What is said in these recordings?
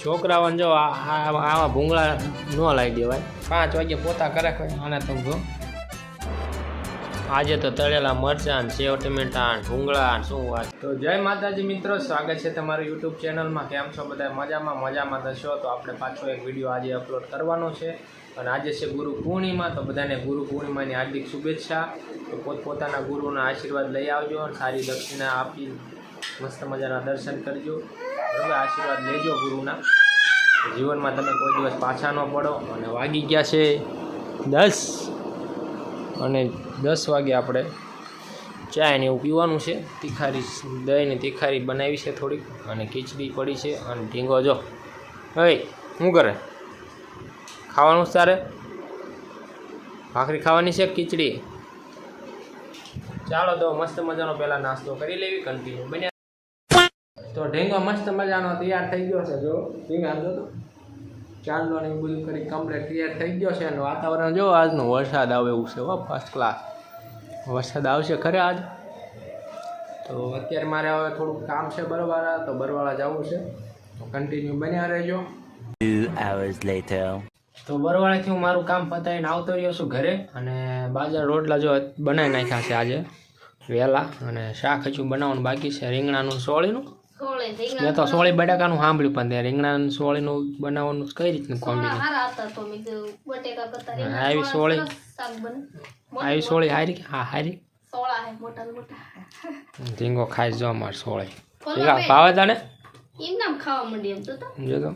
છોકરાઓને જો આવા ભૂંગળા ન લાવી દેવાય. 5 વાગે પોતા કરે આને તમે જો. આજે તો તળેલા મરચાં, સેવ ટમેટા, ભૂંગળા શું વાત. તો જય માતાજી મિત્રો, સ્વાગત છે તમારું યુટ્યુબ ચેનલમાં. કેમ છો બધા? મજામાં થશો. તો આપણે પાછો એક વિડીયો આજે અપલોડ કરવાનો છે અને આજે છે ગુરુ પૂર્ણિમા. તો બધાને ગુરુ પૂર્ણિમાની હાર્દિક શુભેચ્છા. તો પોતપોતાના ગુરુના આશીર્વાદ લઈ આવજો અને સારી દક્ષિણા આપી મસ્ત મજાના દર્શન કરજો. બરાબર, આશીર્વાદ લેજો ગુરુના. જીવનમાં તમે કોઈ દિવસ પાછા ન પડો. અને વાગી ગયા છે 10 અને 10 વાગે આપણે ચા ને એવું પીવાનું છે. તીખારી દહીંની તીખારી બનાવી છે થોડીક, અને ખીચડી પડી છે અને ઢીંગો જો. હવે શું કરે? ખાવાનું તારે ભાખરી ખાવાની છે ખીચડી? ચાલો તો મસ્ત મજાનો પહેલાં નાસ્તો કરી લેવી. કન્ટિન્યુ બન્યા. તો ઢીંગો મસ્ત મજાનો તૈયાર થઈ ગયો છે. જો ઢીંગા જો તો ચાંદલો ને બધું કરી કમ્પ્લીટ તૈયાર થઈ ગયો છે. અને વાતાવરણ જો આજનો વરસાદ આવે એવું છે. ફર્સ્ટ ક્લાસ વરસાદ આવશે ખરે આજ. તો અત્યારે મારે હવે થોડુંક કામ છે બરવાળા, તો બરવાળા જવું છે. તો કન્ટિન્યુ બન્યા રહેજો. 2 hours later. તો બરવાળાથી હું મારું કામ પતાવીને આવતો રહ્યો છું ઘરે. અને બાજરા રોટલા જો બનાવી નાખ્યા છે આજે વહેલા. અને શાક હજુ બનાવવાનું બાકી છે, રીંગણાનું સોળીનું. મેં તો સોળી બટાકાનું સાંભળ્યું, પણ ત્યાં રીંગણાનું સોળીનું બનાવવાનું કઈ રીતનું કોમ્બિનેશન? આવી સોળી હારી. હા હારી ઢીંગો ખાઈ જો અમારે સોળી ભાવે તને જો તો.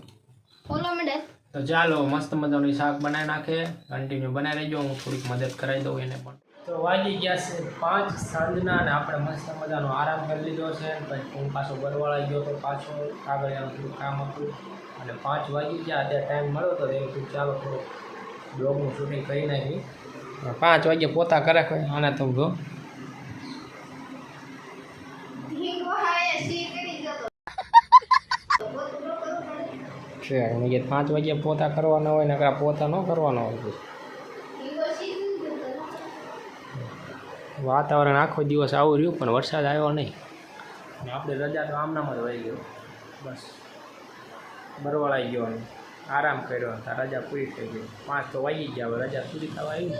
તો ચાલો મસ્ત મજાનું શાક બનાવી નાખે. કન્ટિન્યુ બનાવી રહેજો, હું થોડીક મદદ કરાવી દઉં એને પણ. તો વાગી ગયા છે 5 સાંજના અને આપણે મસ્ત મજાનો આરામ કરી લીધો છે. પછી હું પાછો બરવાળા ગયો તો પાછો આગળ થોડું કામ હતું અને 5 વાગી ગયા. અત્યારે ટાઈમ મળ્યો તો એવું ચાલો થોડું બ્લોગનું શૂટિંગ કરી નાખી. 5 વાગે પોતા કરે આને તો જો. મેં 5 વાગે પોતા કરવાના હોય ને પોતા ન કરવાના હોય. વાતાવરણ આખો દિવસ આવું રહ્યું પણ વરસાદ આવ્યો નહીં. આપણે રજા તો આમનામ જ વહી ગયો. બસ બરવાળા ગયો અને આરામ કર્યો. રજા પૂરી થઈ ગઈ. 5 તો વાગી ગયા. હવે રજા પૂરી થવા આવી.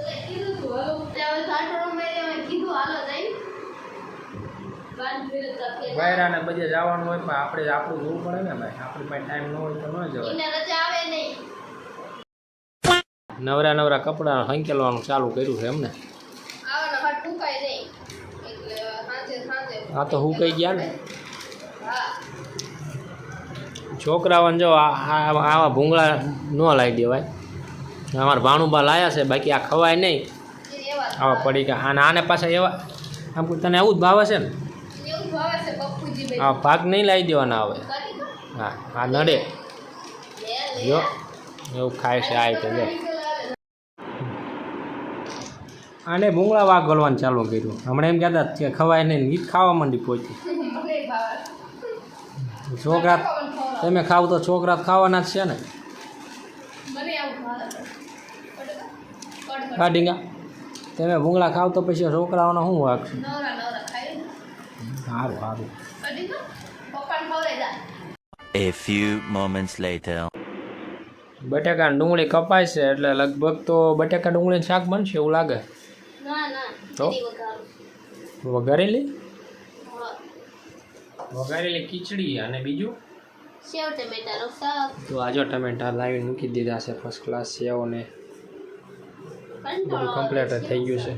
વાયરાને બધે જવાનું હોય પણ આપણે આપણું જોવું પડે ને ભાઈ. આપણી પાસે ટાઈમ ન હોય તો ન જવાય. નવરા કપડાં હંકેલવાનું ચાલુ કર્યું છે એમને. આ તો હુકાઈ ગયા ને. છોકરાઓને જો આવા ભૂંગળા ન લાવી દેવાય. અમારા ભાણુબા લાયા છે, બાકી આ ખવાય નહીં. આવા પડી ગયા. અને આને પાછા એવા આમ તને આવું જ ભાવે છે ને. હા, ભાગ નહીં લાવી દેવાના આવે. હા આ નડે જો એવું ખાય છે. આ તો જો આને ભૂંગળા વાઘ ગળવાનું ચાલુ કર્યું. હમણાં એમ કહેતા કે ખવાય નહીં, ગીત ખાવા માંડી પહોંચી. છોકરા તમે ખાવ તો છોકરા ખાવાના જ છે ને. હા ડીંગા, તમે ભૂંગળા ખાવ તો પછી છોકરાઓને શું વાગશે? સારું સારું. A few moments later. બટાકા ડુંગળી કપાય છે એટલે લગભગ તો બટાકા ડુંગળીનું શાક બનશે એવું લાગે. તો વઘારેલી ખીચડી અને બીજું સેવ ટમેટાનું શાક. તો આજો ટમેટા લાવીને મૂકી દીધા છે ફર્સ્ટ ક્લાસ. સેવ ને બધું કમ્પ્લીટ થઈ ગયું છે.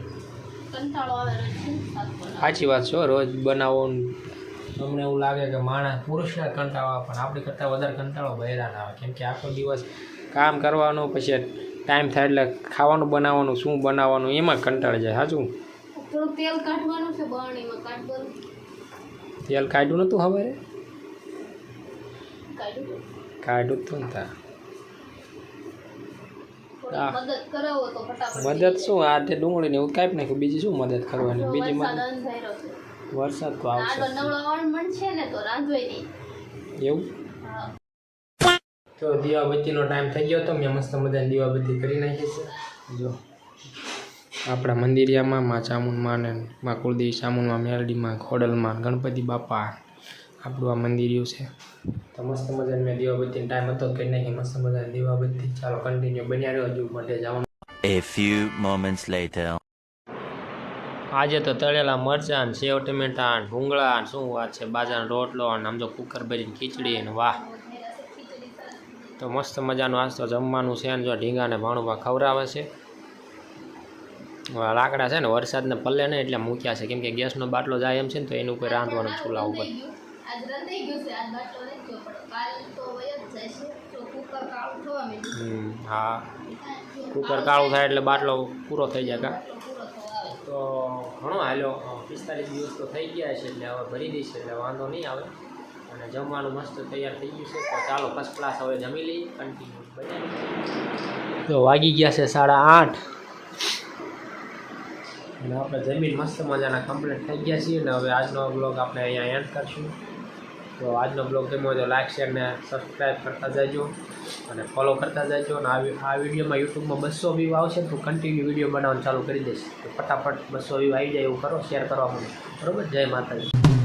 સાચી વાત છે. રોજ બનાવો તમને એવું લાગે કે માણસ પુરુષને કંટાળો આવે, પણ આપણી કરતાં વધારે કંટાળો બહેરાને આવે. કેમ કે આખો દિવસ કામ કરવાનું, પછી ટાઈમ થાય એટલે ખાવાનું બનાવવાનું, શું બનાવવાનું એમાં કંટાળી જાય. સાચું. તેલ કાઢવાનું છે, તેલ કાઢ્યું નતું ખબર? કાઢ્યું તું ને તાર મદદ શું? આ તે ડુંગળીને એવું કાપી નાખ્યું. બીજી શું મદદ કરવાની? બીજી મદદ વરસાદ તો આવશે એવું. તો દીવાબત્તીનો ટાઈમ થઈ ગયો હતો. મેં મસ્ત મજાની દીવાબત્તી કરી નાખી છે. જો આપણા મંદિરિયામાં માં ચામુંડમાં ને માં કુળદેવી ચામુંડમાં, મેરડીમાં, ખોડલમાં, ગણપતિ બાપા આપણું આ મંદિરિયું છે. તો મસ્ત મજાની મેં દીવાબત્તીનો ટાઈમ હતો કે નહીં, મસ્ત મજાની દીવાબત્તી. ચાલો કન્ટિન્યુ બન્યા રહ્યો, હજુ માટે જવાનું. A few moments later. આજે તો તળેલા મરચાં ને સેવ ટમેટા ને ભૂંગળા ને શું વાત છે, બાજરાનો રોટલો અને આમ તો કુકર ભરીને ખીચડી ને વાહ. તો મસ્ત મજાનું આજ તો જમવાનું છે ને જો ઢીંગાને ભાણુભા ખવડાવે છે. લાકડા છે ને વરસાદને પલ્લે નહીં એટલે મૂક્યા છે, કેમ કે ગેસનો બાટલો જાય એમ છે ને તો એની ઉપર રાંધવાનું ચૂલા ઉપર. હા, કુકર કાળું થાય એટલે બાટલો પૂરો થઈ જાય કા. તો ઘણો હાલ્યો, 45 દિવસ તો થઈ ગયા છે એટલે હવે ભરી દઈશ એટલે વાંધો નહીં આવે. અને જમવાનું મસ્ત તૈયાર થઈ ગયું છે, તો ચાલો ફર્સ્ટ ક્લાસ હવે જમી લઈએ, કન્ટિન્યુ બનાવી. તો વાગી ગયા છે 8:30 અને આપણે જમીન મસ્ત મજાના કમ્પ્લીટ થઈ ગયા છીએ. અને હવે આજનો બ્લોગ આપણે અહીંયા એન્ડ કરશું. તો આજનો બ્લોગ ગમ્યો તો લાઈક શેર ને સબસ્ક્રાઈબ કરતા જજો અને ફોલો કરતા જજો. અને આ વિડીયોમાં યુટ્યુબમાં 200 વ્યૂ આવશે તો કન્ટિન્યુ વિડીયો બનાવવાનું ચાલુ કરી દઈશ. તો ફટાફટ 200 વ્યૂ આવી જાય એવું કરો, શેર કરવા મને, બરાબર. જય માતાજી.